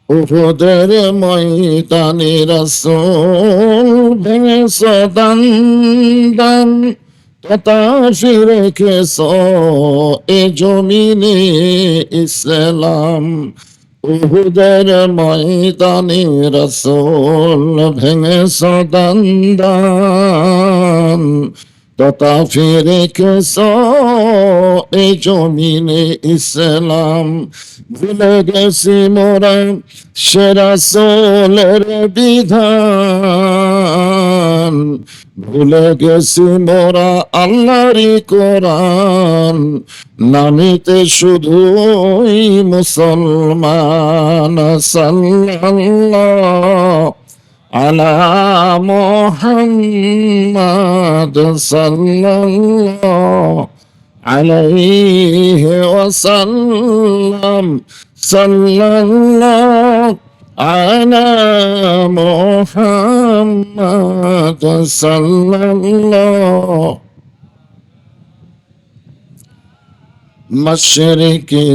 উহুদের ময়দানে রাসূল ভেঙেছ দান দান, তথা রেখেছ এ জমিনে ইসলাম। উহুদের ময়দানে রাসূল ভেঙেছ দান দান, তথা রেখেছ এ জমিনে ইসলাম। ভুলে গেছি মোরা সে রাসূলের বিধান, ভুলে গেছি মোরা আল্লাহরই কোরআন, নামিতে শুধুই মুসলমান। সাল্লাল্লাহু আলা মুহাম্মাদ সাল্লাল্লাহু আলাইহি ওয়াসাল্লাম। সাল্লাল্লাহু আলা মুহাম্মাদ সাল্লাল্লাহু মশরিকি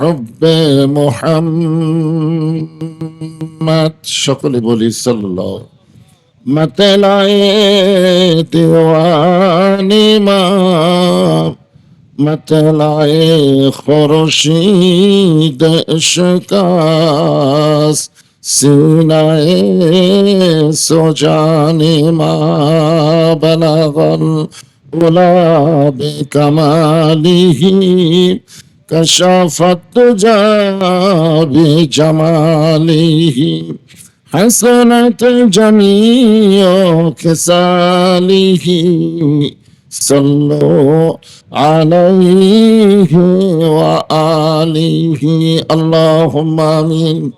হুব্বে মুহাম্মদ। সকলে বলি সাল্লাল্লাহু। मतलाए दीवानी माँ, मतलाए खुर्शीद इश्कास, सीनाए सुजानी माँ बलगल उला बिकमालिही, कशफत तुजा बिजमालिही, حسنت جميع خصاله صلوا عليه وآله اللهم آمين